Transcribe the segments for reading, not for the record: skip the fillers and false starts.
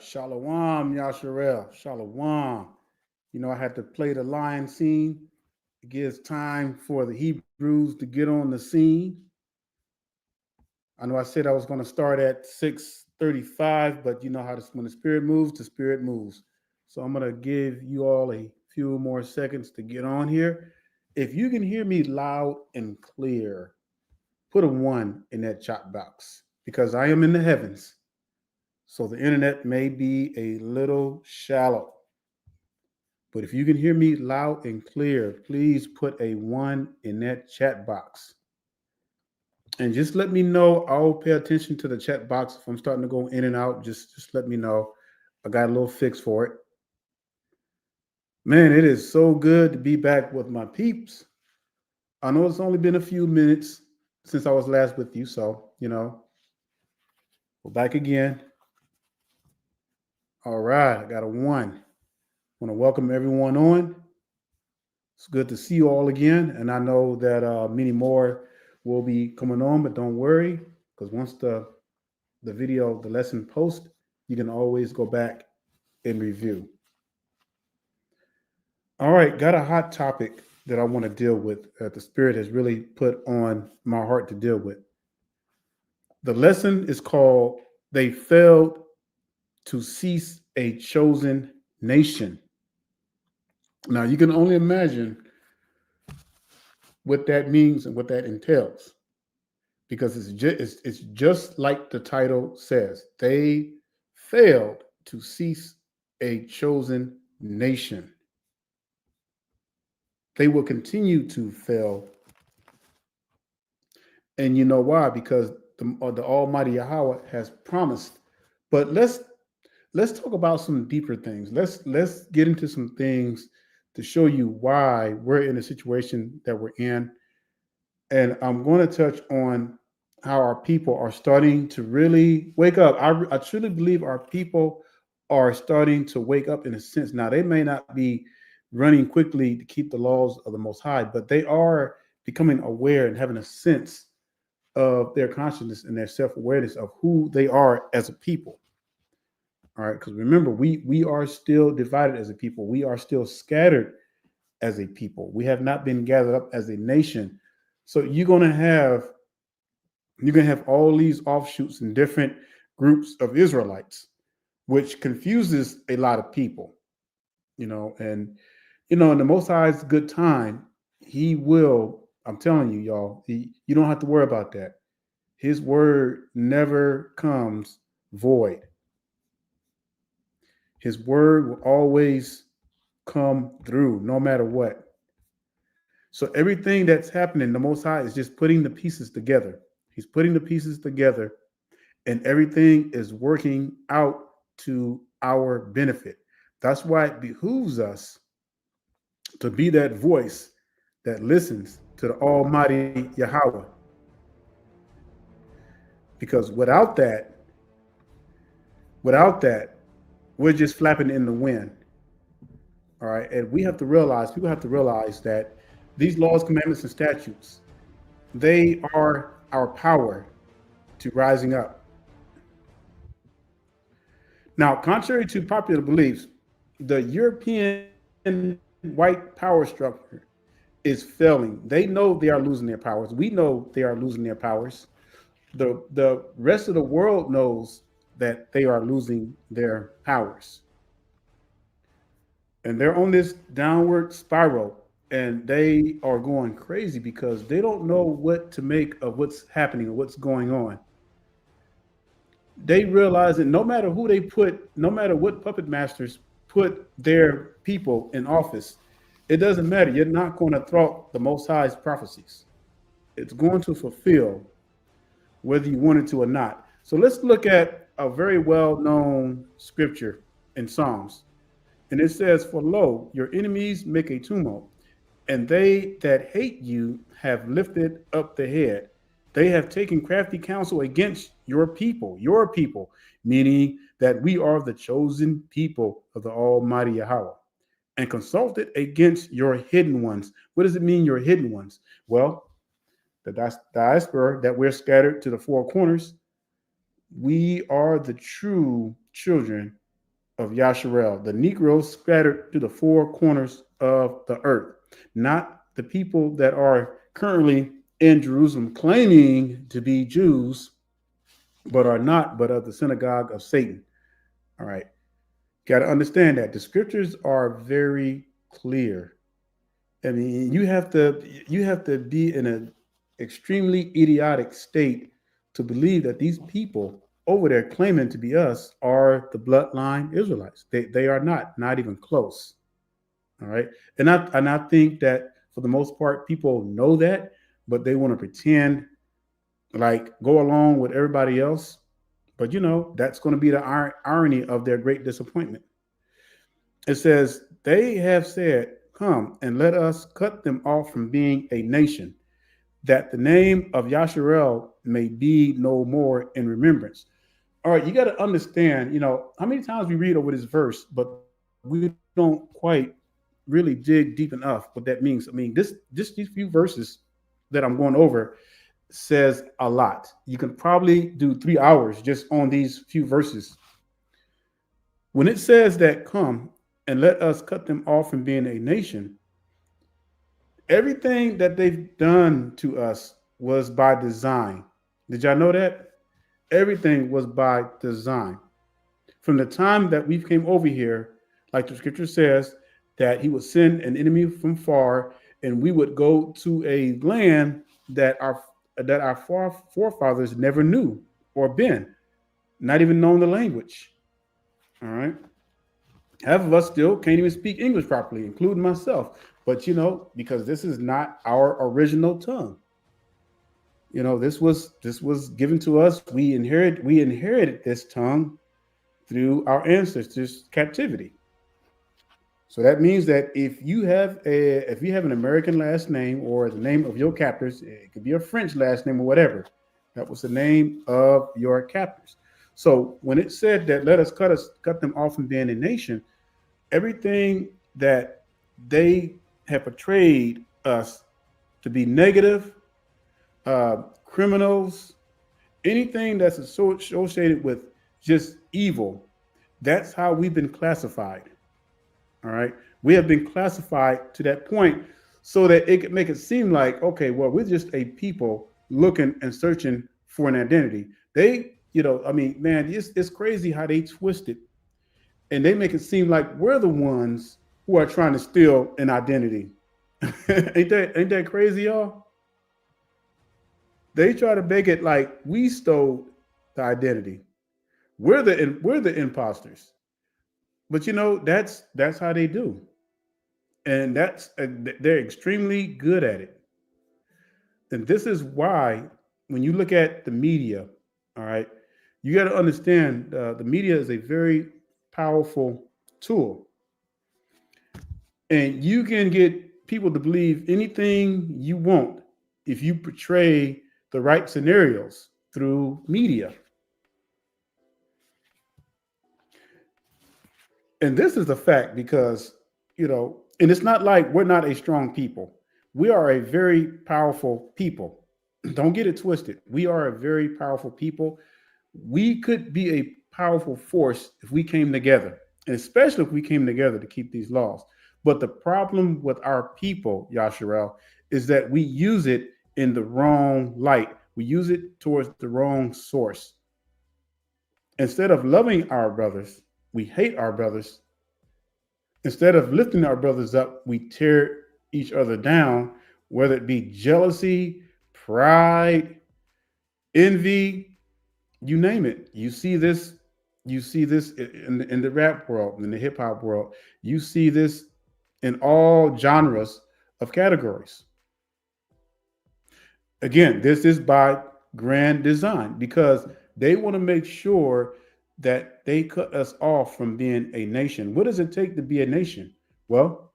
Shalom, Yashar'el. Shalom. I had to play the lion scene. It gives time for the Hebrews to get on the scene. I know I said I was going to start at 6:35, but you know how this, when the spirit moves. So I'm going to give you all a few more seconds to get on here. If you can hear me loud and clear, put a one in that chat box because I am in the heavens. So the internet may be a little shallow. But if you can hear me loud and clear, please put a one in that chat box. And just let me know. I'll pay attention to the chat box. If I'm starting to go in and out, just let me know. I got a little fix for it. Man, it is so good to be back with my peeps. I know it's only been a few minutes since I was last with you. So, we're back again. All right, I got a one. I want to welcome everyone on. It's good to see you all again. And I know that many more will be coming on, but don't worry, because once the video, the lesson post, you can always go back and review. All right, got a hot topic that I want to deal with that the Spirit has really put on my heart to deal with. The lesson is called They Failed to Cease a Chosen Nation. Now, you can only imagine what that means and what that entails, because it's just like the title says. They failed to cease a chosen nation. They will continue to fail. And you know why? Because the Almighty Yahweh has promised. But let's talk about some deeper things. Let's get into some things to show you why we're in the situation that we're in. And I'm going to touch on how our people are starting to really wake up. I truly believe our people are starting to wake up in a sense. Now, they may not be running quickly to keep the laws of the Most High, but they are becoming aware and having a sense of their consciousness and their self-awareness of who they are as a people. All right, because remember, we are still divided as a people. We are still scattered as a people. We have not been gathered up as a nation. So you're gonna have all these offshoots and different groups of Israelites, which confuses a lot of people. And in the Most High's good time, He will. I'm telling you, y'all, you don't have to worry about that. His word never comes void. His word will always come through, no matter what. So everything that's happening, the Most High is just putting the pieces together. He's putting the pieces together, and everything is working out to our benefit. That's why it behooves us to be that voice that listens to the Almighty Yahweh. Because without that, we're just flapping in the wind. All right. And people have to realize that these laws, commandments, and statutes, they are our power to rising up. Now, contrary to popular beliefs, the European white power structure is failing. They know they are losing their powers. We know they are losing their powers. The rest of the world knows that they are losing their powers. And they're on this downward spiral, and they are going crazy because they don't know what to make of what's happening or what's going on. They realize that no matter who they put, no matter what puppet masters put their people in office, it doesn't matter. You're not going to thwart the Most High's prophecies. It's going to fulfill whether you want it to or not. So let's look at a very well-known scripture in Psalms. And it says, "For lo, your enemies make a tumult, and they that hate you have lifted up the head. They have taken crafty counsel against your people," meaning that we are the chosen people of the Almighty Yahweh, "and consulted against your hidden ones." What does it mean, your hidden ones? Well, the diaspora that we're scattered to the four corners, we are the true children of Yashar'el, the Negroes scattered to the four corners of the earth, not the people that are currently in Jerusalem claiming to be Jews, but are not, but of the synagogue of Satan. All right. Got to understand that the scriptures are very clear. I mean, you have to be in an extremely idiotic state to believe that these people over there claiming to be us are the bloodline Israelites. They are not even close. All right. And I think that for the most part, people know that, but they want to pretend like go along with everybody else. But that's going to be the irony of their great disappointment. It says, they have said, come and let us cut them off from being a nation, that the name of Yasharel may be no more in remembrance. All right, you got to understand, how many times we read over this verse, but we don't quite really dig deep enough what that means. I mean, these few verses that I'm going over says a lot. You can probably do 3 hours just on these few verses. When it says that come and let us cut them off from being a nation, everything that they've done to us was by design. Did y'all know that? Everything was by design. From the time that we came over here, like the scripture says, that he would send an enemy from far, and we would go to a land that our forefathers never knew or been, not even known the language. All right. Half of us still can't even speak English properly, including myself. But because this is not our original tongue. This was given to us. We inherited this tongue through our ancestors' captivity. So that means that if you have an American last name or the name of your captors, it could be a French last name or whatever. That was the name of your captors. So when it said that let us cut them off from being a nation, everything that they have portrayed us to be negative, criminals, anything that's associated with just evil, that's how we've been classified. All right. We have been classified to that point so that it could make it seem like, okay, well, we're just a people looking and searching for an identity. Man, it's crazy how they twist it and they make it seem like we're the ones who are trying to steal an identity. ain't that crazy, y'all? They try to make it like we stole the identity. We're the imposters. But that's how they do, and they're extremely good at it. And this is why, when you look at the media, all right, you got to understand the media is a very powerful tool, and you can get people to believe anything you want if you portray the right scenarios through media. And this is a fact because, and it's not like we're not a strong people. We are a very powerful people. Don't get it twisted. We are a very powerful people. We could be a powerful force if we came together, and especially if we came together to keep these laws. But the problem with our people, Yasharel, is that we use it in the wrong light. We use it towards the wrong source. Instead of loving our brothers, we hate our brothers. Instead of lifting our brothers up, we tear each other down, whether it be jealousy, pride, envy, you name it. You see this in the rap world, in the hip hop world. You see this in all genres of categories. Again, this is by grand design because they want to make sure that they cut us off from being a nation. What does it take to be a nation? Well,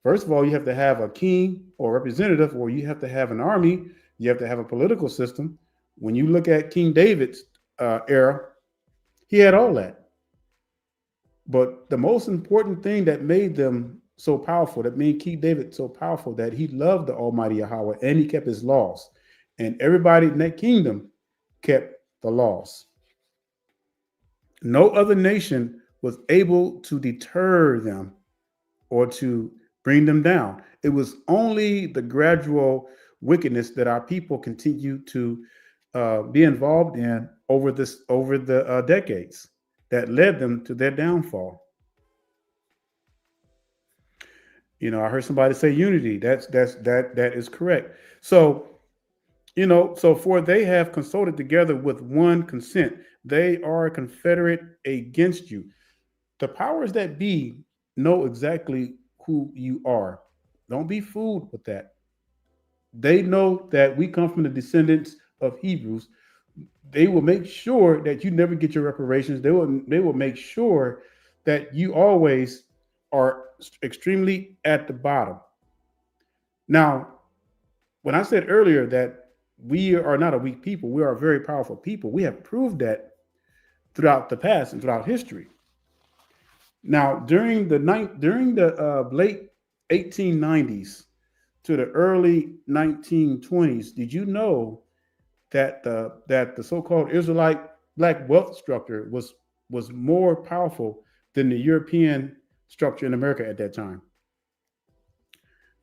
first of all, you have to have a king or representative, or you have to have an army. You have to have a political system. When you look at King David's era, he had all that. But the most important thing that made them so powerful, that made King David so powerful, that he loved the Almighty Yahweh and he kept his laws. And everybody in that kingdom kept the laws. No other nation was able to deter them or to bring them down. It was only the gradual wickedness that our people continue to be involved in over the decades that led them to their downfall. I heard somebody say unity. That is correct. So so for they have consulted together with one consent. They are a confederate against you. The powers that be know exactly who you are. Don't be fooled with that. They know that we come from the descendants of Hebrews. They will make sure that you never get your reparations. They will make sure that you always are extremely at the bottom. Now, when I said earlier that we are not a weak people, we are a very powerful people. We have proved that throughout the past and throughout history. Now, during the late 1890s to the early 1920s, did you know that the so-called Israelite black wealth structure was more powerful than the European structure in America at that time?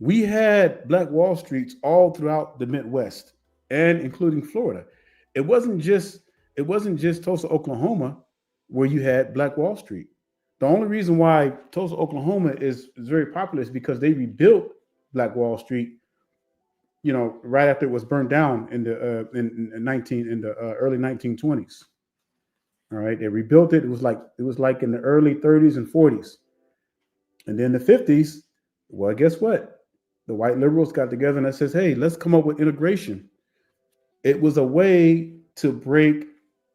We had black Wall Streets all throughout the Midwest and including Florida. It wasn't just it wasn't just Tulsa, Oklahoma, where you had Black Wall Street. The only reason why Tulsa, Oklahoma is very popular is because they rebuilt Black Wall Street, right after it was burned down in the early 1920s. All right, they rebuilt it. It was like in the early 30s and 40s, and then the 50s. Well, guess what? The white liberals got together and that says, "Hey, let's come up with integration." It was a way to break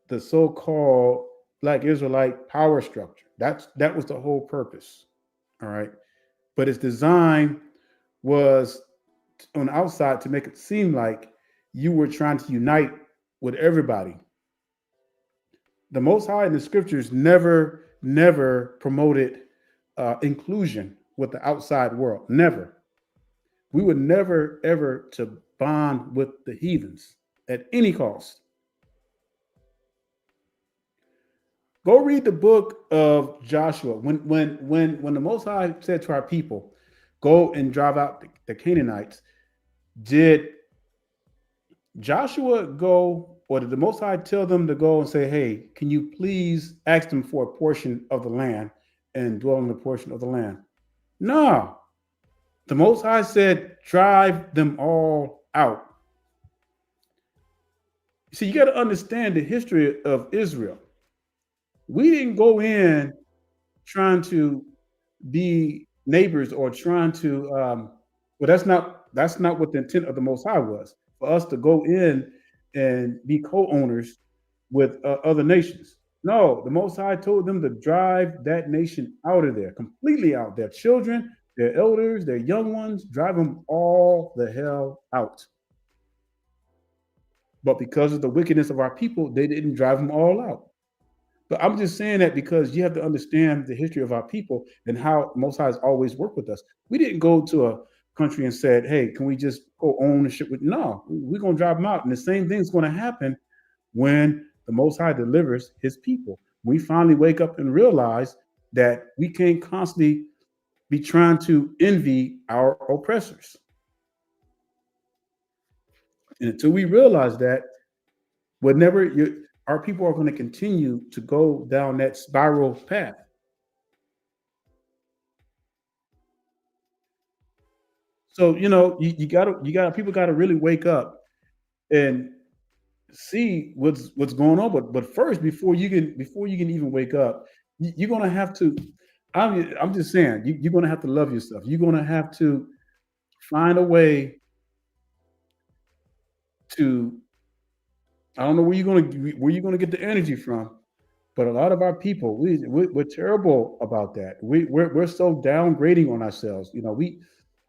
the so-called Black Israelite power structure. That was the whole purpose. All right, but its design was on the outside to make it seem like you were trying to unite with everybody. The Most High in the scriptures never promoted inclusion with the outside world. Never. We would never ever to bond with the heathens at any cost. Go read the book of Joshua. When the Most High said to our people, "Go and drive out the Canaanites," did Joshua go, or did the Most High tell them to go and say, "Hey, can you please ask them for a portion of the land and dwell in the portion of the land"? No. The Most High said, "Drive them all out." See, you got to understand the history of Israel. We didn't go in trying to be neighbors or trying to. Well, that's not what the intent of the Most High was, for us to go in and be co-owners with other nations. No, the Most High told them to drive that nation out of there, completely out. Their children, their elders, their young ones, drive them all the hell out. But because of the wickedness of our people, they didn't drive them all out. But I'm just saying that because you have to understand the history of our people and how Most High has always worked with us. We didn't go to a country and said, "Hey, can we just go own the ship with?" No, we're gonna drive them out. And the same thing's gonna happen when the Most High delivers his people. We finally wake up and realize that we can't constantly be trying to envy our oppressors. And until we realize that, our people are going to continue to go down that spiral path. So you gotta people gotta really wake up and see what's going on. But first, before you can even wake up, you're gonna have to. I'm just saying, you're gonna have to love yourself. You're gonna have to find a way to. I don't know where you're gonna get the energy from. But a lot of our people, we're terrible about that. We're so downgrading on ourselves.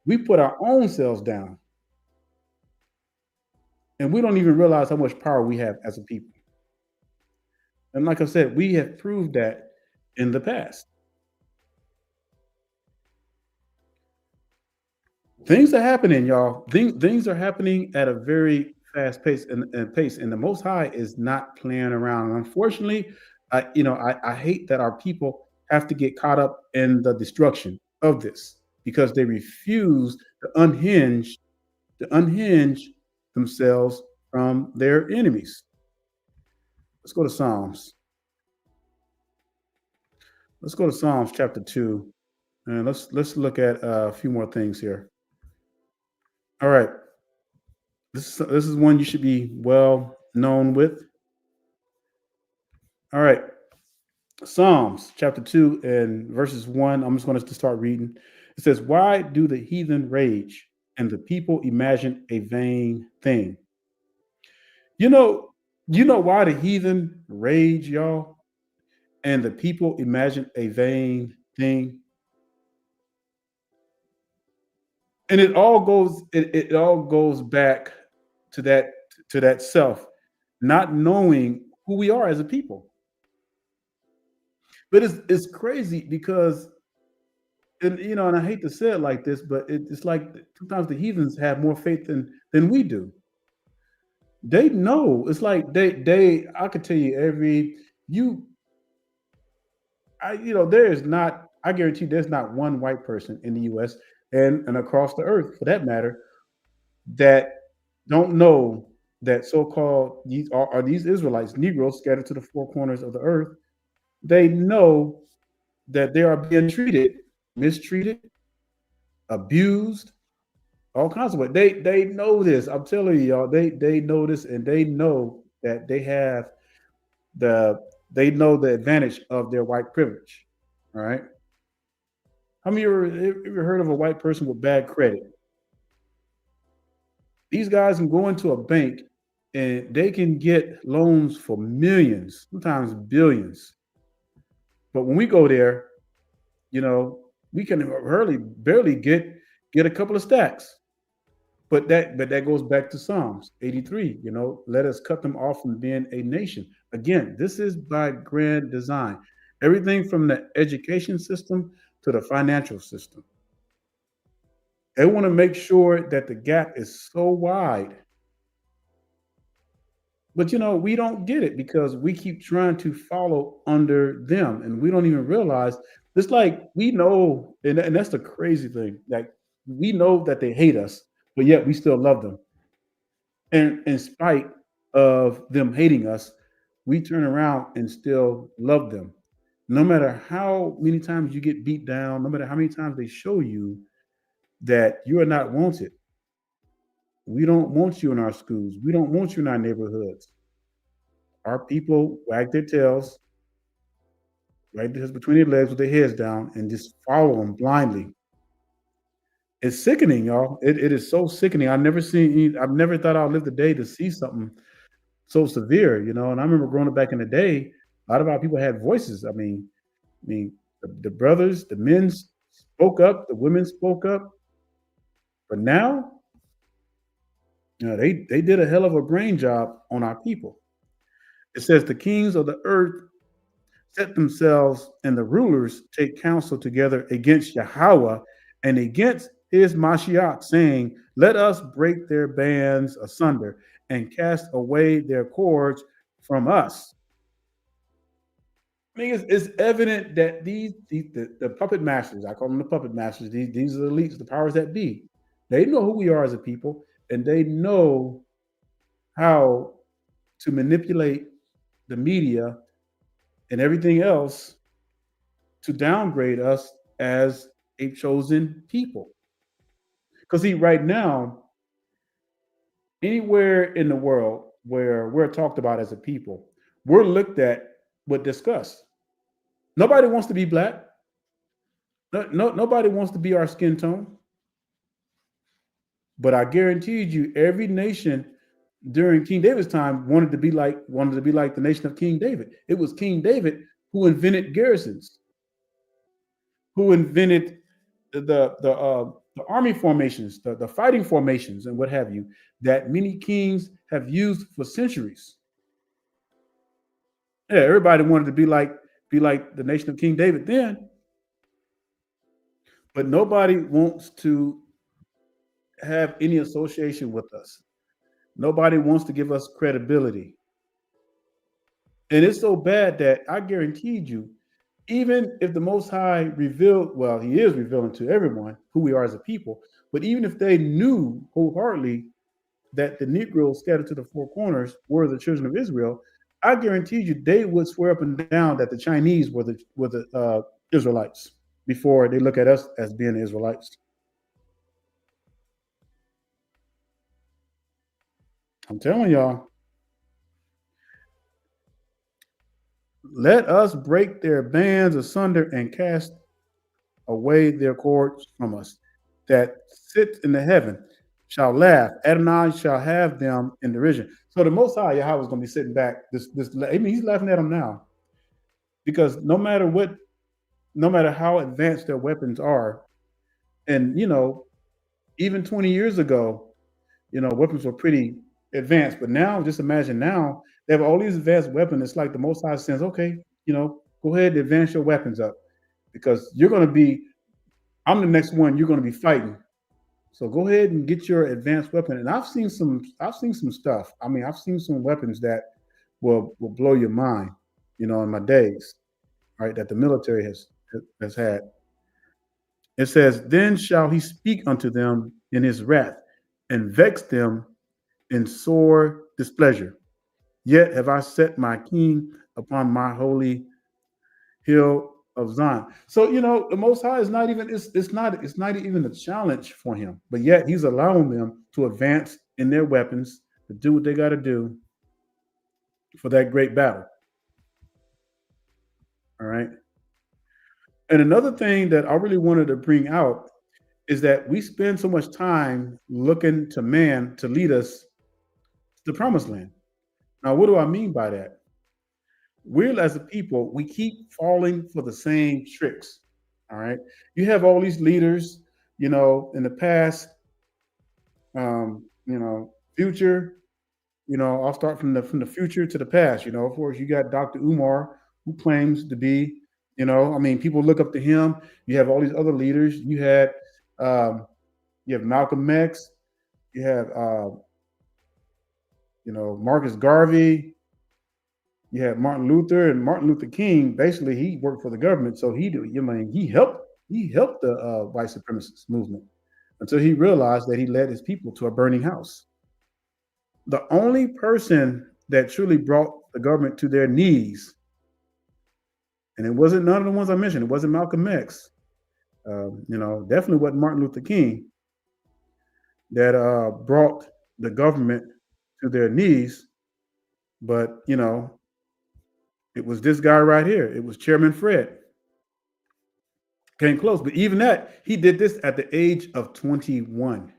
We put our own selves down, and we don't even realize how much power we have as a people. And like I said, we have proved that in the past. Things are happening, y'all. Things are happening at a very fast pace, and the Most High is not playing around. And unfortunately, I hate that our people have to get caught up in the destruction of this because they refuse to unhinge themselves from their enemies. Let's go to Psalms. Let's go to Psalms chapter 2, and let's look at a few more things here. All right, this is one you should be well known with. All right, Psalms chapter 2 and verses 1. I'm just going to start reading. It says, "Why do the heathen rage and the people imagine a vain thing?" You know, you know why the heathen rage, y'all, and the people imagine a vain thing? And it all goes back to that self, not knowing who we are as a people. But it's crazy because, and I hate to say it like this, but it's like sometimes the heathens have more faith than we do. They know. It's like they I could tell you every you I there is not, I guarantee there's not one white person in the US and across the earth for that matter that don't know that so-called these are these Israelites, Negroes scattered to the four corners of the earth. They know that they are being treated, mistreated, abused, all kinds of ways. They know this. I'm telling you, y'all, they know this, and they know that the they know the advantage of their white privilege. All right. How many of you ever heard of a white person with bad credit? These guys can go into a bank and they can get loans for millions, sometimes billions. But when we go there, you know, we can hardly barely get a couple of stacks. But that goes back to Psalms 83. Let us cut them off from being a nation. Again, this is by grand design. Everything from the education system to the financial system. They want to make sure that the gap is so wide. But we don't get it because we keep trying to follow under them and we don't even realize it's like we know, and that's the crazy thing. Like we know that they hate us, but yet we still love them. And in spite of them hating us, we turn around and still love them. No matter how many times you get beat down, no matter how many times they show you that you are not wanted. We don't want you in our schools. We don't want you in our neighborhoods. Our people wag their tails, right there between their legs with their heads down, and just follow them blindly. It's sickening, y'all. It is so sickening. I've never thought I'd live the day to see something so severe. And I remember growing up back in the day, a lot of our people had voices. I mean, the brothers, the men spoke up, the women spoke up. But now, they did a hell of a brain job on our people. It says the kings of the earth set themselves and the rulers take counsel together against Yahweh and against his Mashiach, saying, "Let us break their bands asunder and cast away their cords from us." I mean, it's evident that the puppet masters, I call them the puppet masters, these are the elites, the powers that be. They know who we are as a people, and they know how to manipulate the media and everything else to downgrade us as a chosen people. Because see, right now, anywhere in the world where we're talked about as a people, we're looked at with disgust. Nobody wants to be black. Nobody wants to be our skin tone. But I guaranteed you, every nation during King David's time wanted to be like the nation of King David. It was King David who invented garrisons, who invented the army formations, the fighting formations, and what have you, that many kings have used for centuries. Yeah, everybody wanted to be like the nation of King David then, but nobody wants to have any association with us. Nobody wants to give us credibility. And it's so bad that I guaranteed you, Even if the Most High revealed, well, He is revealing to everyone who we are as a people, but even if they knew wholeheartedly that the Negroes scattered to the four corners were the children of Israel, I guarantee you they would swear up and down that the Chinese were the Israelites before they look at us as being the Israelites. I'm telling y'all, let us break their bands asunder and cast away their cords from us. That sits in the heaven shall laugh. Adonai shall have them in derision. So the Most High Yahweh is going to be sitting back. I mean, he's laughing at them now because no matter how advanced their weapons are, and even 20 years ago, weapons were pretty advanced. But now, just imagine now they have all these advanced weapons. It's like the Most High says, okay, go ahead and advance your weapons up because you're going to be. I'm the next one. You're going to be fighting. So go ahead and get your advanced weapon. And I've seen some stuff. I mean, I've seen some weapons that will blow your mind, in my days, right? That the military has had. It says, Then shall he speak unto them in his wrath, and vex them in sore displeasure. Yet have I set my king upon my holy hill of Zion. So the Most High is not even it's not even a challenge for him, but yet he's allowing them to advance in their weapons to do what they got to do for that great battle. All right. And another thing that I really wanted to bring out is that we spend so much time looking to man to lead us to the promised land. Now, what do I mean by that? We as a people, we keep falling for the same tricks. All right. You have all these leaders, in the past, future, I'll start from the future to the past. Of course, you got Dr. Umar, who claims to be, I mean, people look up to him. You have all these other leaders. Um, you have Malcolm X, you have Marcus Garvey, you have Martin Luther, and Martin Luther King. Basically, he worked for the government, so he helped the white supremacist movement until he realized that he led his people to a burning house. The only person that truly brought the government to their knees, and it wasn't none of the ones I mentioned. It wasn't Malcolm X. Definitely wasn't Martin Luther King that brought the government to their knees. But it was this guy right here. It was Chairman Fred. Came close, but even that, he did this at the age of 21.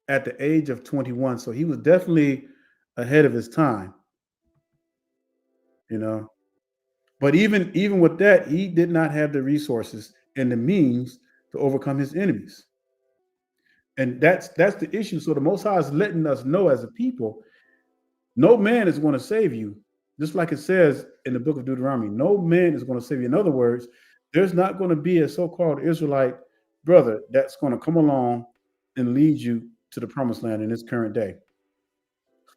At the age of 21, so he was definitely ahead of his time. You know, but even with that, he did not have the resources and the means to overcome his enemies, and that's the issue. So the Most High is letting us know as a people, no man is going to save you. Just like it says in the book of Deuteronomy, no man is going to save you. In other words, there's not going to be a so-called Israelite brother that's going to come along and lead you to the promised land in this current day.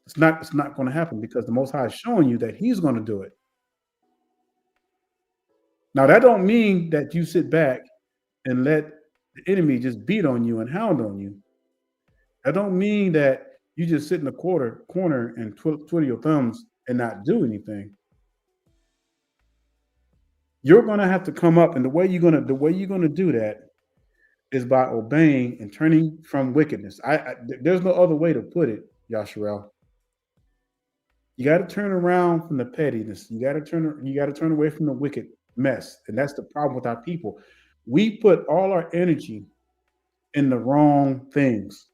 It's not going to happen because the Most High is showing you that He's going to do it. Now that don't mean that you sit back and let the enemy just beat on you and hound on you. That don't mean that you just sit in the corner and twiddle your thumbs and not do anything. You're going to have to come up, and the way you're gonna do that is by obeying and turning from wickedness. There's no other way to put it, Yashar'el. You got to turn around from the pettiness. You got to turn away from the wicked mess, and that's the problem with our people. We put all our energy in the wrong things.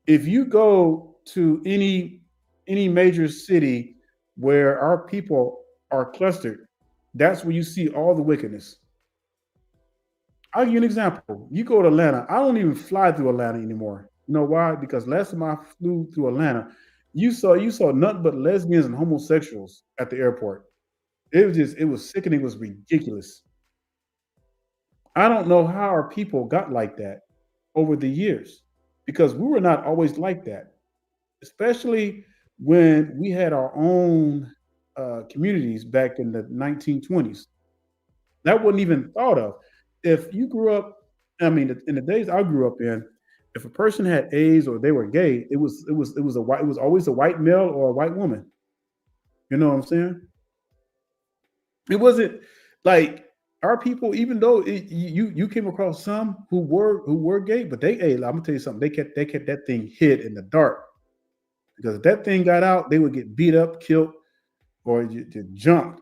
If you go to any major city where our people are clustered, that's where you see all the wickedness. I'll give you an example. You go to Atlanta. I don't even fly through Atlanta anymore. You know why? Because last time I flew through Atlanta, you saw nothing but lesbians and homosexuals at the airport. It was sickening. It was ridiculous. I don't know how our people got like that over the years because we were not always like that, especially when we had our own. communities back in the 1920s. That wasn't even thought of. If you grew up, I mean, in the days I grew up in, if a person had AIDS or they were gay, it was always a white male or a white woman. You know what I'm saying? It wasn't like our people, even though you came across some who were gay, but they, hey, I'm gonna tell you something. They kept that thing hid in the dark because if that thing got out, they would get beat up, killed, or jumped.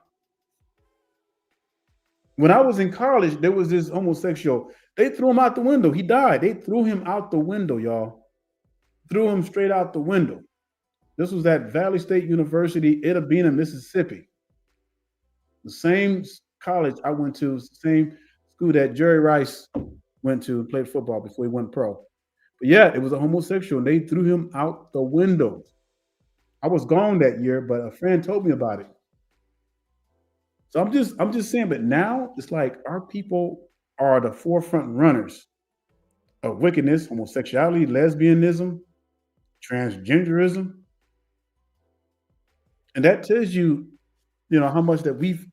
When I was in college, there was this homosexual. They threw him out the window. He died. They threw him out the window, y'all. Threw him straight out the window. This was at Valley State University, Itta Mississippi. The same college I went to, same school that Jerry Rice went to and played football before he went pro. But yeah, it was a homosexual, and they threw him out the window. I was gone that year, but a friend told me about it. So I'm just saying, but now it's like our people are the forefront runners of wickedness, homosexuality, lesbianism, transgenderism. And that tells you, how much that we've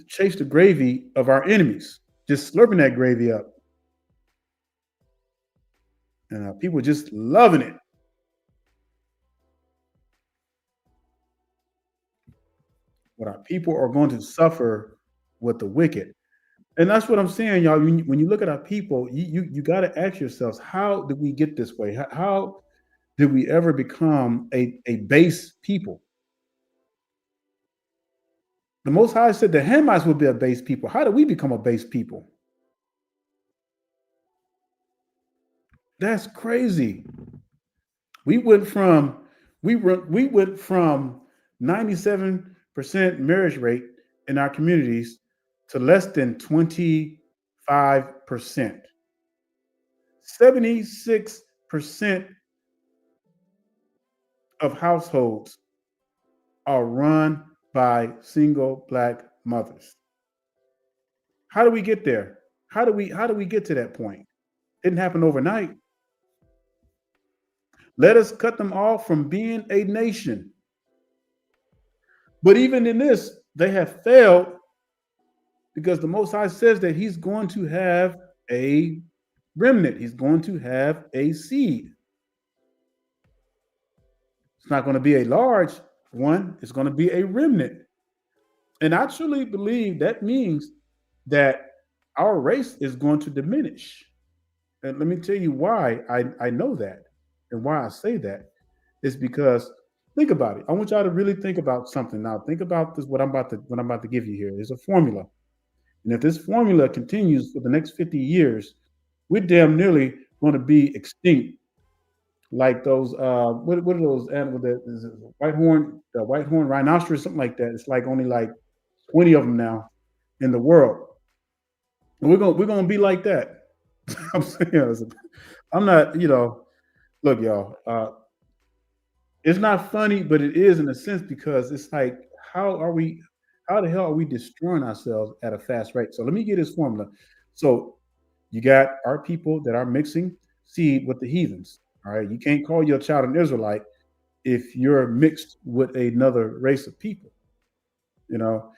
chased the gravy of our enemies, just slurping that gravy up. And people just loving it. But our people are going to suffer with the wicked. And that's what I'm saying, y'all. When you look at our people, you got to ask yourselves, how did we get this way? How did we ever become a base people? The Most High said the Hamites would be a base people. How did we become a base people? That's crazy. We went from we went from 97% marriage rate in our communities to less than 25%. 76% of households are run by single black mothers. How do we get there? How do we get to that point? Didn't happen overnight. Let us cut them off from being a nation. But even in this, they have failed because the Most High says that He's going to have a remnant. He's going to have a seed. It's not going to be a large one. It's going to be a remnant. And I truly believe that means that our race is going to diminish. And let me tell you why I know that and why I say that is because think about it. I want y'all to really think about something now. Think about this, what I'm about to give you here. There's a formula. And if this formula continues for the next 50 years, we're damn nearly going to be extinct. Like those what are those animals that is it the white horn rhinoceros, something like that. It's like only like 20 of them now in the world. And we're gonna be like that. I'm saying, I'm not, look, y'all, it's not funny, but it is in a sense because it's like, how are we, how the hell are we destroying ourselves at a fast rate? So let me get this formula. So you got our people that are mixing seed with the heathens. All right. You can't call your child an Israelite if you're mixed with another race of people, you know.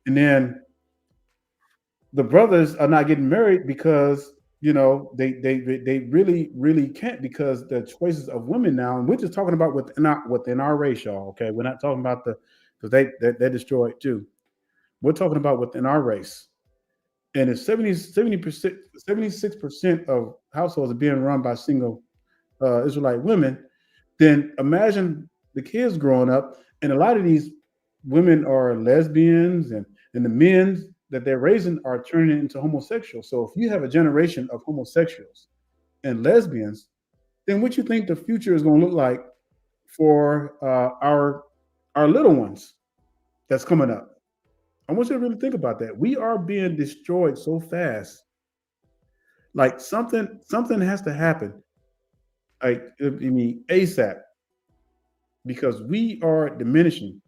And then the brothers are not getting married because they really can't because the choices of women now, and we're just talking about within our race, y'all. Okay, we're not talking about the because they destroyed too. We're talking about within our race, and if 70% 76% of households are being run by single Israelite women, then imagine the kids growing up, and a lot of these women are lesbians, and the men that they're raising are turning into homosexuals. So if you have a generation of homosexuals and lesbians, then what you think the future is going to look like for our little ones that's coming up? I want you to really think about that. We are being destroyed so fast. Like something has to happen. Like I mean ASAP because we are diminishing.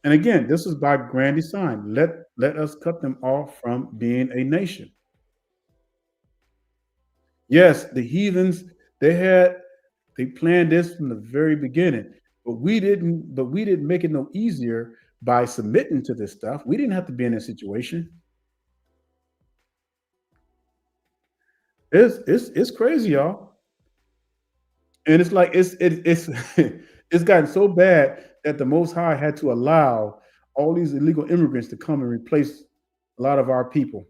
And again, this is by grand design. Let us cut them off from being a nation. Yes, the heathens, they planned this from the very beginning. But we didn't make it no easier by submitting to this stuff. We didn't have to be in this situation. It's crazy, y'all. And it's like it's it's gotten so bad that the Most High had to allow all these illegal immigrants to come and replace a lot of our people.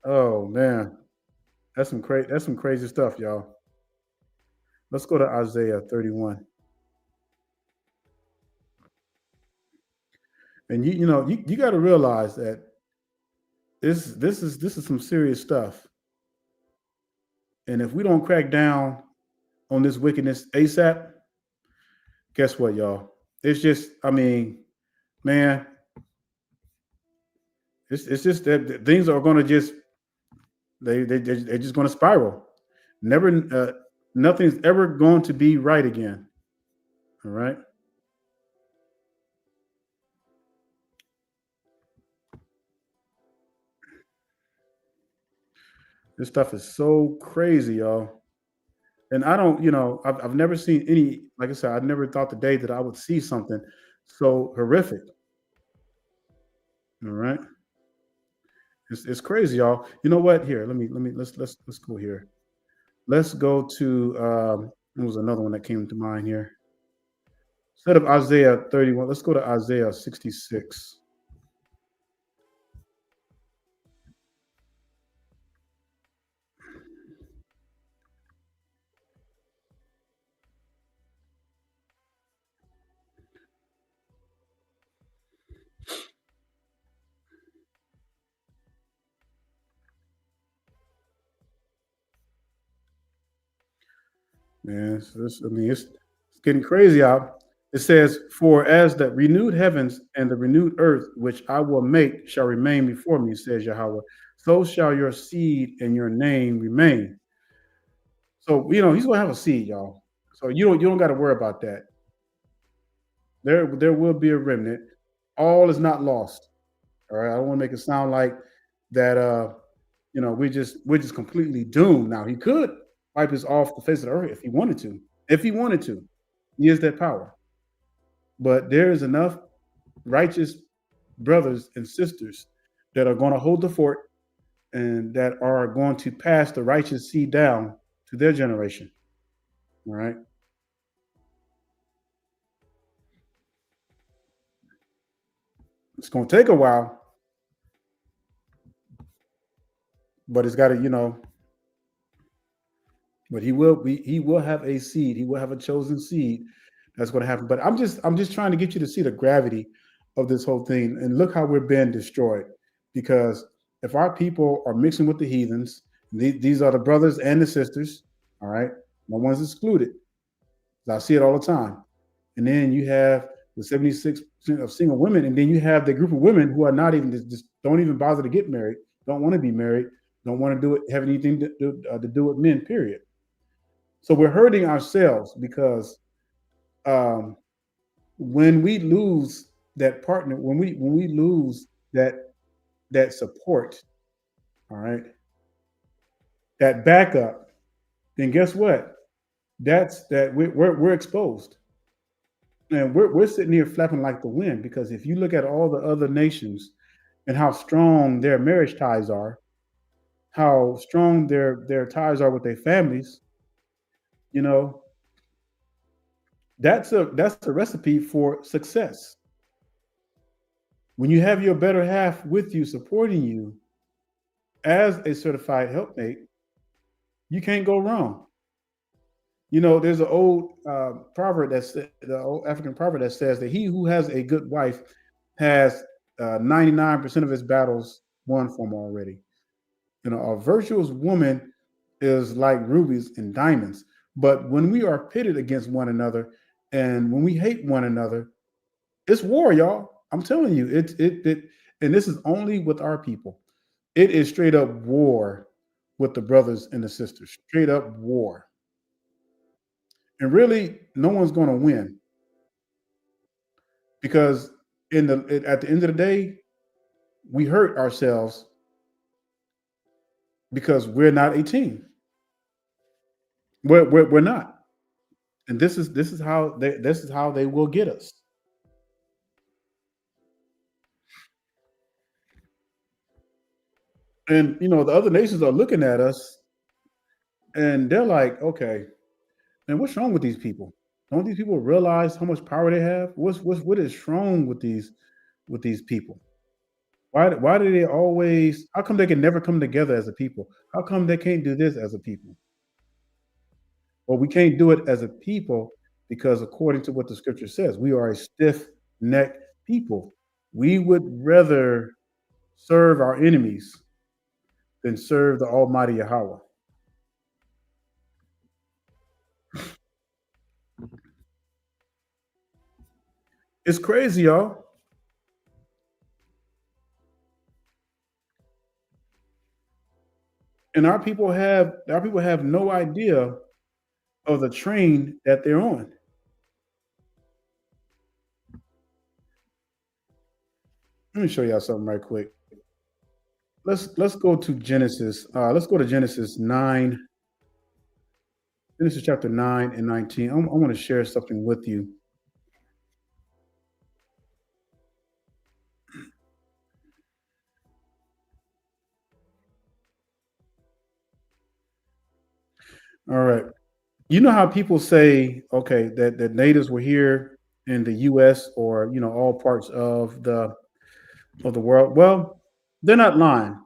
Oh man, that's some crazy stuff, y'all. Let's go to Isaiah 31. And you got to realize that this is some serious stuff. And if we don't crack down on this wickedness ASAP, guess what, y'all? It's just, I mean, man, it's just that things are going to just they're just going to spiral. Never, nothing's ever going to be right again. All right, this stuff is so crazy, y'all. And I don't, I've never seen any. Like I said, I never thought the day that I would see something so horrific. All right, it's crazy, y'all. You know what? Here, let's go here. Let's go to there was another one that came to mind here. Instead of Isaiah 31, let's go to Isaiah 66. Man, it's getting crazy out. It says, "For as the renewed heavens and the renewed earth, which I will make, shall remain before me," says Yahweh, "so shall your seed and your name remain." So he's gonna have a seed, y'all. So you don't got to worry about that. There will be a remnant. All is not lost. All right. I don't want to make it sound like that. We're just completely doomed. Now he could wipe us off the face of the earth if he wanted to. If he wanted to, he has that power. But there is enough righteous brothers and sisters that are going to hold the fort and that are going to pass the righteous seed down to their generation. All right. It's going to take a while, but it's got to, but he will have a seed. He will have a chosen seed that's going to happen. But I'm just trying to get you to see the gravity of this whole thing and look how we're being destroyed. Because if our people are mixing with the heathens, these are the brothers and the sisters, all right, no one's excluded. I see it all the time. And then you have the 76% of single women, and then you have the group of women who are not even just don't even bother to get married, don't want to be married, don't want to do it, have anything to do with men. Period. So we're hurting ourselves because um, when we lose that partner, when we lose that support, all right, that backup, then guess what? That's that we're exposed, and we're sitting here flapping like the wind because if you look at all the other nations and how strong their marriage ties are, how strong their ties are with their families, you know, that's a recipe for success. When you have your better half with you, supporting you as a certified helpmate, you can't go wrong. There's an old proverb the old African proverb that says that he who has a good wife has 99% of his battles won for him already. A virtuous woman is like rubies and diamonds. But when we are pitted against one another and when we hate one another, it's war, y'all. I'm telling you, and this is only with our people. It is straight up war with the brothers and the sisters. Straight up war. And really, no one's going to win because at the end of the day, we hurt ourselves because we're not a team. We're not. And this is how they will get us. And the other nations are looking at us and they're like, okay, and what's wrong with these people? Don't these people realize how much power they have? What is wrong with these people? Why do they always? How come they can never come together as a people? How come they can't do this as a people? Well, we can't do it as a people because according to what the scripture says, we are a stiff-necked people. We would rather serve our enemies than serve the Almighty Yahweh. It's crazy, y'all. And our people have no idea of the train that they're on. Let me show y'all something right quick. Let's go to Genesis. Let's go to Genesis 9, Genesis chapter 9 and 19. I want to share something with you. All right. You know how people say, okay, that natives were here in the US or all parts of the world. Well, they're not lying.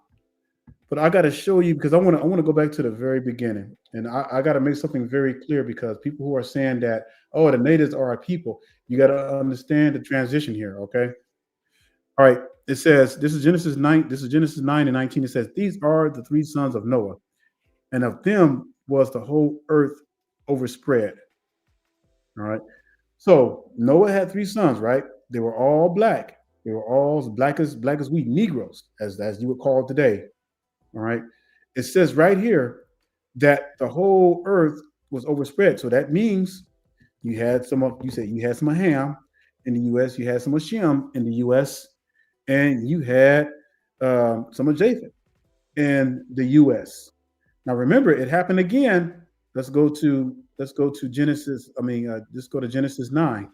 But I got to show you because I want to go back to the very beginning, and I got to make something very clear because people who are saying that the natives are our people, you got to understand the transition here. Okay, all right. It says this is Genesis 9. This is Genesis 9 and 19. It says these are the three sons of Noah, and of them was the whole earth overspread. All right. So Noah had three sons. Right. They were all black. They were all as black as we Negroes, as you would call it today. All right. It says right here that the whole earth was overspread. So that means you said you had some of Ham in the US, you had some of Shem in the US, and you had some of Japheth in the US. Now remember, it happened again. Let's go to Genesis. Let's go to Genesis 9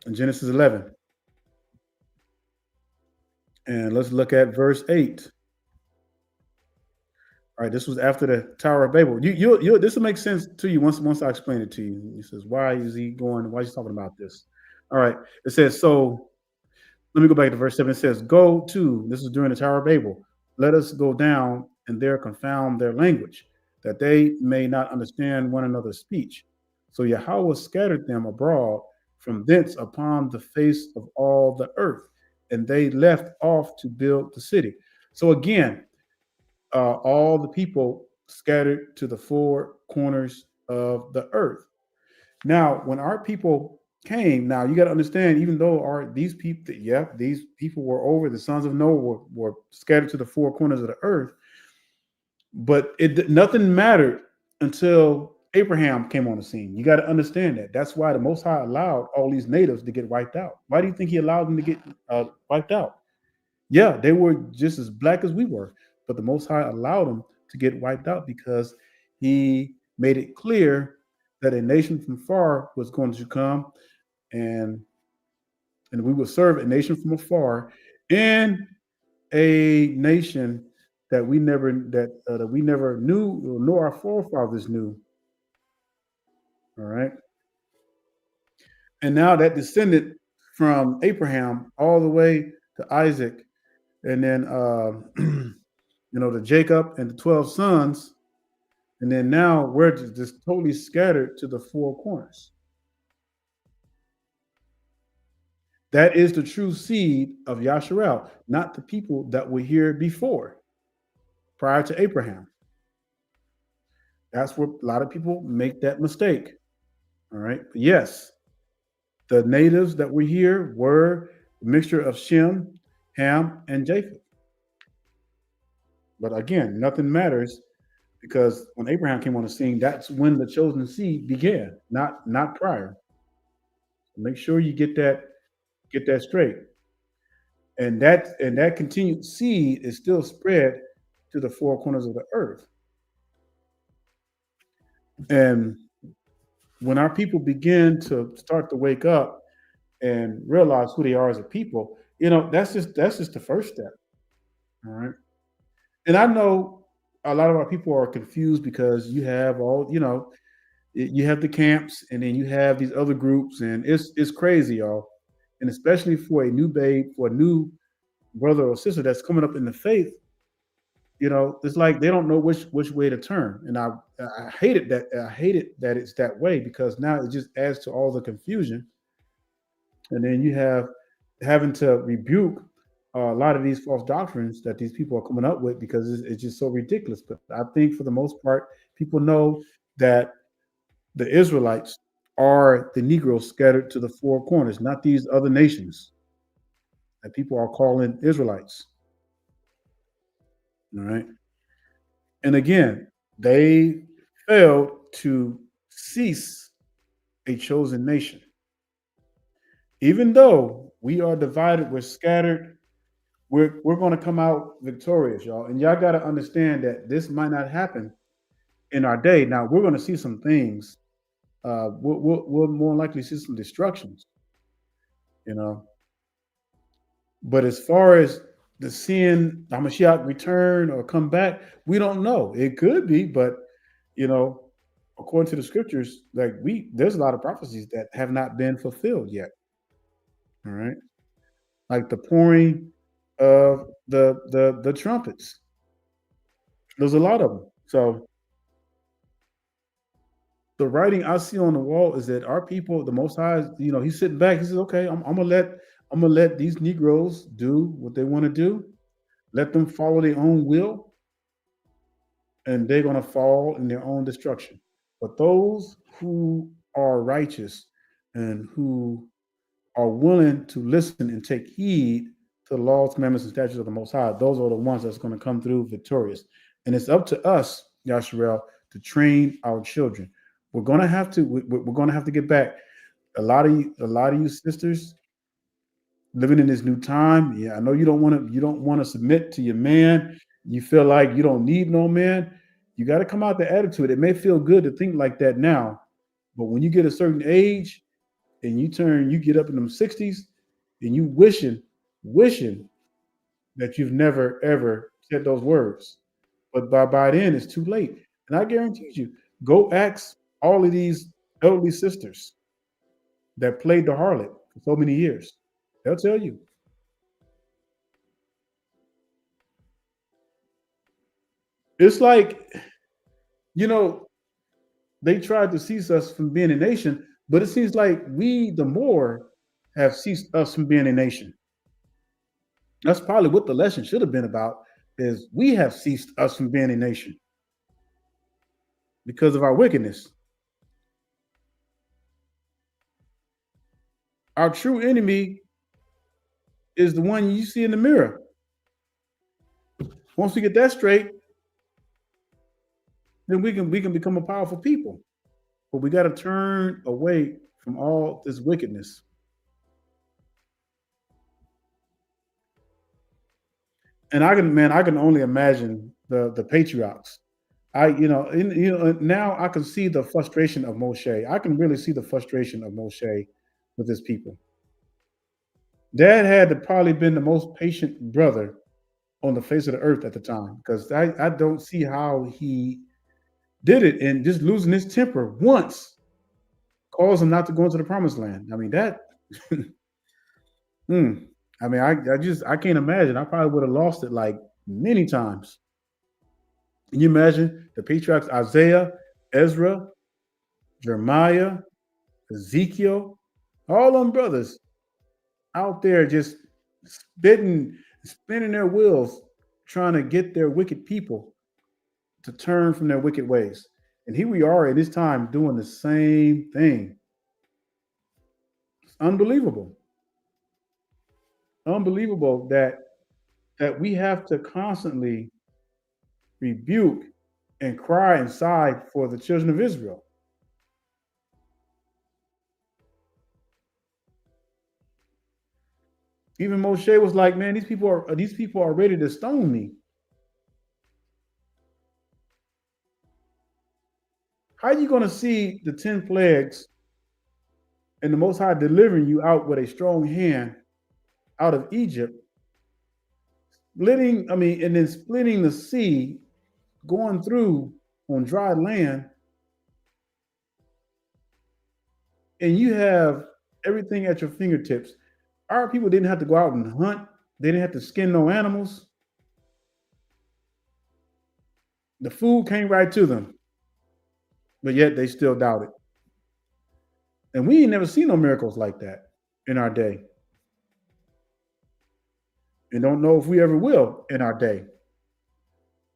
and Genesis 11. And let's look at verse 8. All right, this was after the Tower of Babel. This will make sense to you once I explain it to you. He says, why is he going? Why is he talking about this? All right, it says so. Let me go back to verse 7. It says, "Go to." This is during the Tower of Babel. "Let us go down and there confound their language, that they may not understand one another's speech." So Yahweh scattered them abroad from thence upon the face of all the earth, and they left off to build the city. So again, all the people scattered to the four corners of the earth. Now, when our people came, now you got to understand, even though these people, yeah, these people were over, the sons of Noah were scattered to the four corners of the earth, but nothing mattered until Abraham came on the scene. You got to understand that. That's why the Most High allowed all these natives to get wiped out. Why do you think He allowed them to get wiped out? Yeah, they were just as black as we were, but the Most High allowed them to get wiped out because He made it clear that a nation from far was going to come, and we will serve a nation from afar, and a nation that we never knew, nor our forefathers knew. All right, and now that descended from Abraham all the way to Isaac, and then to Jacob and the 12 sons, and then now we're just totally scattered to the four corners. That is the true seed of Yashar'el, not the people that were here before, prior to Abraham. That's where a lot of people make that mistake. All right. But yes, the natives that were here were a mixture of Shem, Ham, and Japheth. But again, nothing matters because when Abraham came on the scene, that's when the chosen seed began, not prior. Make sure you get that straight. And that continued seed is still spread to the four corners of the earth. And when our people begin to start to wake up and realize who they are as a people, that's just the first step. All right. And I know a lot of our people are confused because you have you have the camps and then you have these other groups, and it's crazy, y'all. And especially for a new babe, for a new brother or sister that's coming up in the faith, it's like they don't know which way to turn. And I hate it that it's that way, because now it just adds to all the confusion. And then you have having to rebuke a lot of these false doctrines that these people are coming up with, because it's just so ridiculous. But I think for the most part, people know that the Israelites are the Negroes scattered to the four corners, not these other nations that people are calling Israelites. All right. And again, they failed to cease a chosen nation. Even though we are divided, we're scattered, we're going to come out victorious, y'all. And y'all got to understand that this might not happen in our day. Now, we're going to see some things. We'll more likely see some destructions, you know. But as far as the seeing Hamashiach return or come back, we don't know. It could be, but you know, according to the scriptures, like there's a lot of prophecies that have not been fulfilled yet. All right, like the pouring of the trumpets. There's a lot of them. So the writing I see on the wall is that our people, the Most High, he's sitting back. He says, "Okay, I'm gonna let these Negroes do what they want to do. Let them follow their own will, and they're gonna fall in their own destruction. But those who are righteous and who are willing to listen and take heed to the laws, commandments, and statutes of the Most High, those are the ones that's going to come through victorious. And it's up to us, Yasharel, to train our children. We're going to have to. We're going to have to get back. A lot of you sisters living in this new time. Yeah, I know you don't want to. You don't want to submit to your man. You feel like you don't need no man. You got to come out the attitude. It may feel good to think like that now, but when you get a certain age and you get up in them 60s, and you wishing that you've never ever said those words. But by then it's too late. And I guarantee you, go ask all of these elderly sisters that played the harlot for so many years. They'll tell you. It's like, you know, they tried to cease us from being a nation, but it seems like we the more have ceased us from being a nation. That's probably what the lesson should have been about, is we have ceased us from being a nation because of our wickedness. Our true enemy is the one you see in the mirror. Once we get that straight, then we can become a powerful people. But we got to turn away from all this wickedness. And I can only imagine the patriarchs. Now I can see the frustration of Moshe. I can really see the frustration of Moshe with his people. Dad had to probably been the most patient brother on the face of the earth at the time, because I don't see how he did it, and just losing his temper once caused him not to go into the promised land. I mean that. Hmm. I mean, I can't imagine. I probably would have lost it like many times. Can you imagine the patriarchs Isaiah, Ezra, Jeremiah, Ezekiel, all them brothers out there just spitting, spinning their wheels, trying to get their wicked people to turn from their wicked ways. And here we are at this time doing the same thing. It's unbelievable. Unbelievable that we have to constantly rebuke and cry and sigh for the children of Israel. Even Moshe was like, "Man, these people are ready to stone me. How are you going to see the 10 plagues and the Most High delivering you out with a strong hand out of Egypt, splitting, I mean, and then splitting the sea, going through on dry land, and you have everything at your fingertips. Our people didn't have to go out and hunt, they didn't have to skin no animals. The food came right to them, but yet they still doubted. And we ain't never seen no miracles like that in our day, and don't know if we ever will in our day.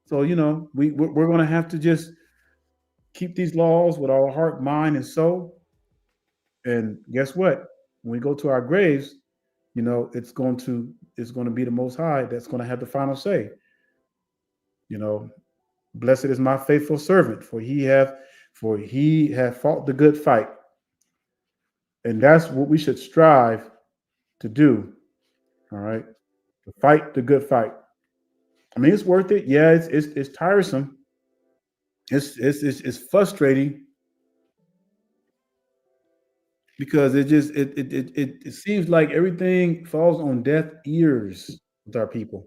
So, we're going to have to just keep these laws with our heart, mind, and soul. And guess what? When we go to our graves, it's going to be the Most High that's going to have the final say. You know, blessed is my faithful servant, for he have fought the good fight, and that's what we should strive to do. All right, to fight the good fight. I mean, it's worth it. Yeah, it's tiresome. It's frustrating because it seems like everything falls on deaf ears with our people.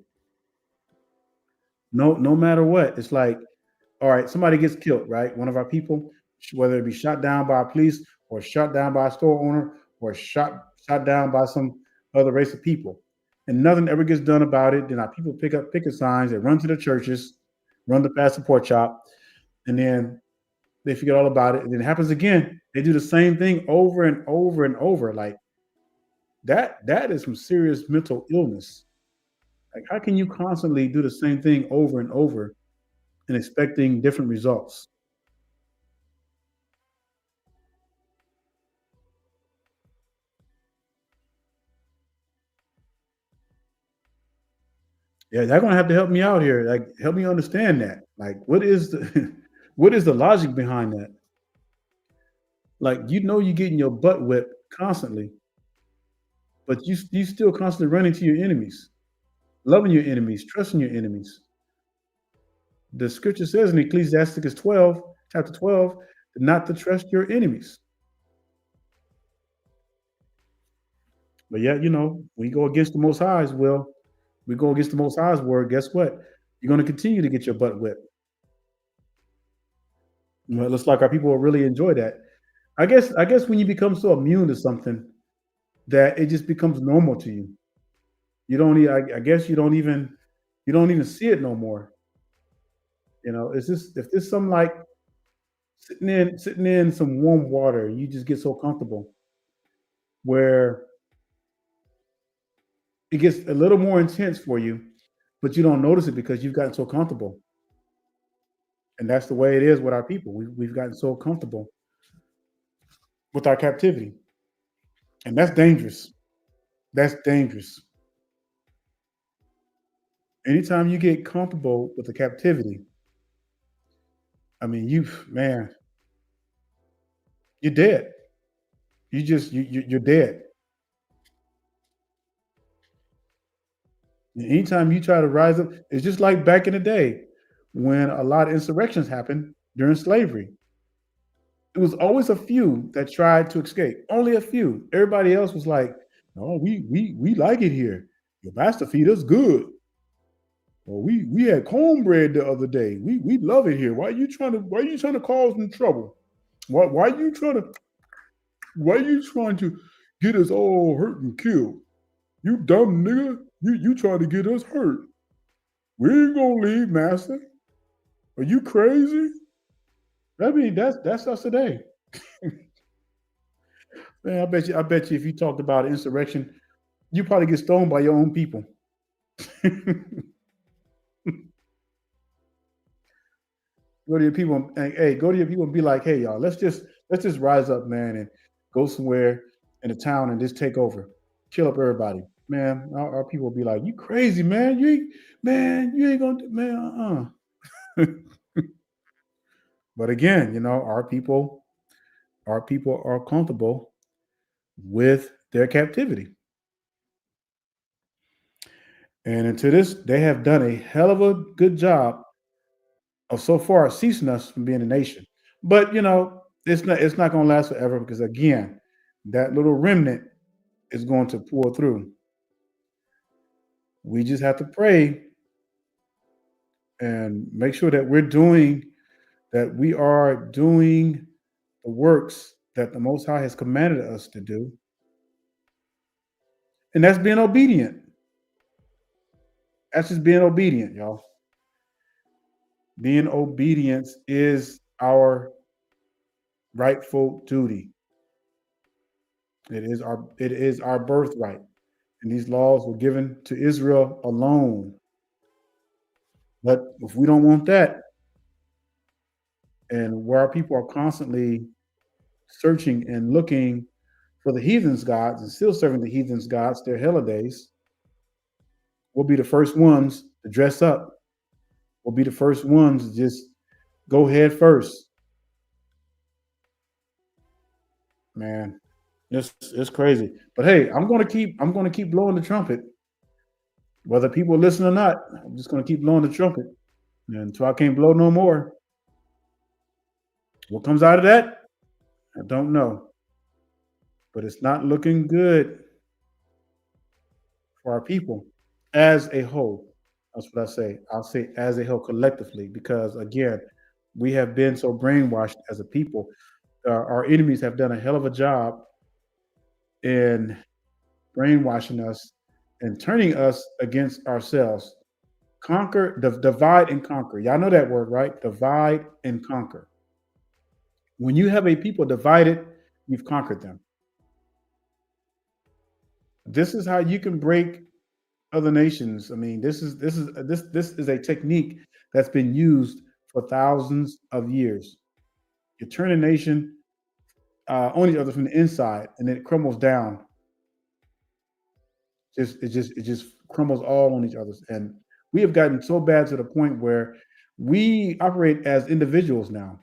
No matter what, it's like, all right, somebody gets killed, right? One of our people, whether it be shot down by a police or shot down by a store owner or shot down by some other race of people, and nothing ever gets done about it. Then our people pick up picket signs, they run to the churches, run the pastor pork chop, and then they forget all about it. And then it happens again. They do the same thing over and over and over. Like that is some serious mental illness. Like, how can you constantly do the same thing over and over and expecting different results? Yeah, y'all gonna have to help me out here. Like, help me understand that. Like, what is the what is the logic behind that? Like, you're getting your butt whipped constantly, but you still constantly running to your enemies, loving your enemies, trusting your enemies. The scripture says in Ecclesiasticus 12, chapter 12, not to trust your enemies. But yet, we go against the Most High's will. We go against the Most High's word. Guess what? You're going to continue to get your butt whipped. It looks like our people will really enjoy that. I guess when you become so immune to something that it just becomes normal to you. You don't. I guess you don't even see it no more. It's just if there's some like sitting in some warm water, you just get so comfortable where it gets a little more intense for you, but you don't notice it because you've gotten so comfortable. And that's the way it is with our people. We've gotten so comfortable with our captivity, and that's dangerous. That's dangerous. Anytime you get comfortable with the captivity, I mean, man, you're dead. You're dead. Anytime you try to rise up, it's just like back in the day when a lot of insurrections happened during slavery. It was always a few that tried to escape. Only a few. Everybody else was like, "No, we like it here. Your master feed us good. Well, we had cornbread the other day. We love it here. Why are you trying to cause some trouble? Why are you trying to get us all hurt and killed? You dumb nigga. You trying to get us hurt. We ain't gonna leave, master. Are you crazy? I mean, that's us today. Man, I bet you if you talked about insurrection, you probably get stoned by your own people. Go to your people, and hey, go to your people and be like, hey, y'all, let's just rise up, man, and go somewhere in a town and just take over, kill up everybody, man. Our people will be like, you crazy, man. You ain't gonna, man. But again, our people are comfortable with their captivity, and into this, they have done a hell of a good job of so far ceasing us from being a nation. But it's not going to last forever because again, that little remnant is going to pull through. We just have to pray and make sure that we are doing the works that the Most High has commanded us to do, and that's being obedient. That's just being obedient, y'all. Being obedience is our rightful duty. It is our birthright. And these laws were given to Israel alone. But if we don't want that, and where our people are constantly searching and looking for the heathens' gods and still serving the heathens' gods, their holidays, we'll be the first ones to dress up. We'll be the first ones to just go head first. Man, it's crazy. But hey, I'm gonna keep blowing the trumpet. Whether people listen or not, I'm just gonna keep blowing the trumpet. And until I can't blow no more. What comes out of that? I don't know. But it's not looking good for our people as a whole. That's what I say. I'll say as a whole collectively, because again, we have been so brainwashed as a people. Our enemies have done a hell of a job in brainwashing us and turning us against ourselves. Divide and conquer. Y'all know that word, right? Divide and conquer. When you have a people divided, you've conquered them. This is how you can break other nations. I mean, this is a technique that's been used for thousands of years. You turn a nation on each other from the inside, and then it crumbles down. It just crumbles all on each other, and we have gotten so bad to the point where we operate as individuals now.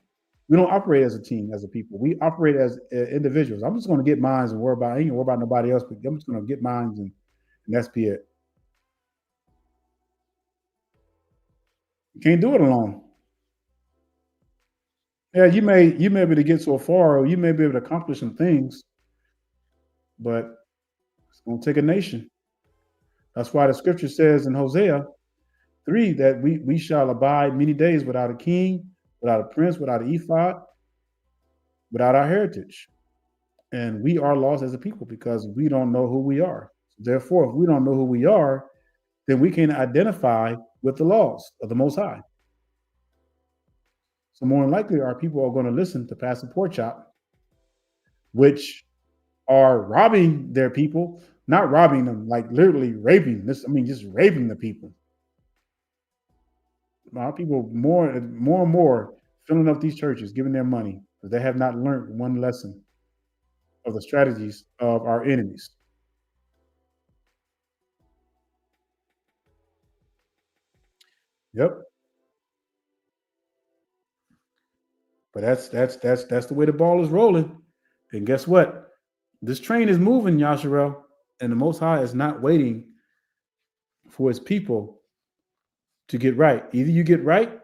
We don't operate as a team, as a people. We operate as individuals. I'm just going to get mines and worry about. I ain't gonna worry about nobody else. But I'm just going to get mines, and that's be it. You can't do it alone. Yeah, you may be able to get so far, or you may be able to accomplish some things, but it's going to take a nation. That's why the scripture says in Hosea 3 that we shall abide many days without a king, without a prince, without an ephod, without our heritage. And we are lost as a people because we don't know who we are. Therefore, if we don't know who we are, then we can identify with the laws of the Most High. So more than likely, our people are going to listen to Pastor Porkchop, which are robbing their people, not robbing them, like literally raping. Just raping the people. Our people more and more filling up these churches, giving them money because they have not learned one lesson of the strategies of our enemies. Yep. But that's the way the ball is rolling. And guess what? This train is moving, Yasharel, and the Most High is not waiting for His people to get right. Either you get right,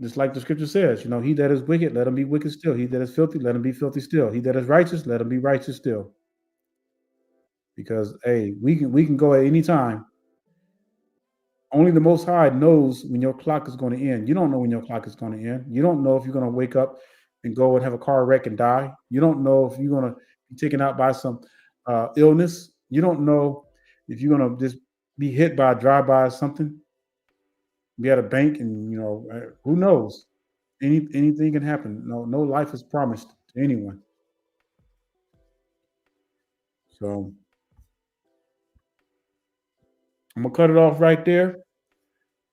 just like the scripture says, he that is wicked, let him be wicked still. He that is filthy, let him be filthy still. He that is righteous, let him be righteous still. Because hey, we can go at any time. Only the Most High knows when your clock is going to end. You don't know when your clock is going to end. You don't know if you're going to wake up and go and have a car wreck and die. You don't know if you're going to be taken out by some illness. You don't know if you're going to just be hit by a drive-by or something. Be at a bank, and who knows? Anything can happen. No life is promised to anyone. So I'm gonna cut it off right there.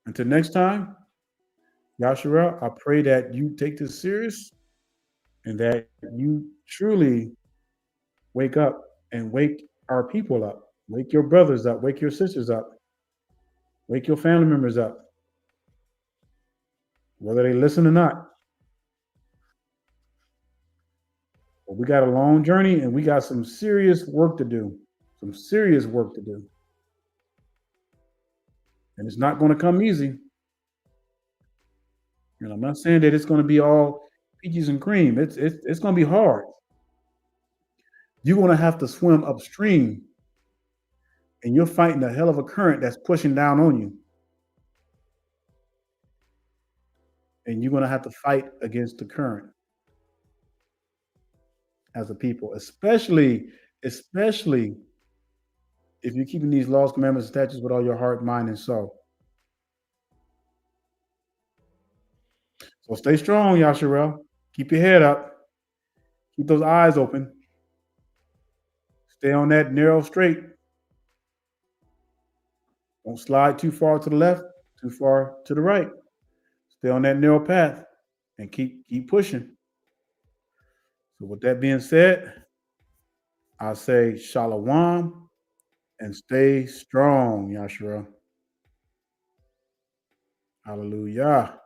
Until next time, Yasharel, I pray that you take this serious and that you truly wake up and wake our people up. Wake your brothers up. Wake your sisters up. Wake your family members up, whether they listen or not. But we got a long journey and we got some serious work to do. Some serious work to do. And it's not going to come easy. I'm not saying that it's going to be all peaches and cream. It's gonna be hard. You're gonna have to swim upstream, and you're fighting a hell of a current that's pushing down on you, and you're gonna have to fight against the current as a people, especially if you're keeping these laws, commandments, and statutes with all your heart, mind, and soul. So stay strong, Yasharel. Keep your head up. Keep those eyes open. Stay on that narrow straight. Don't slide too far to the left, too far to the right. Stay on that narrow path and keep pushing. So with that being said, I say shalom and stay strong, Yasharel. Hallelujah.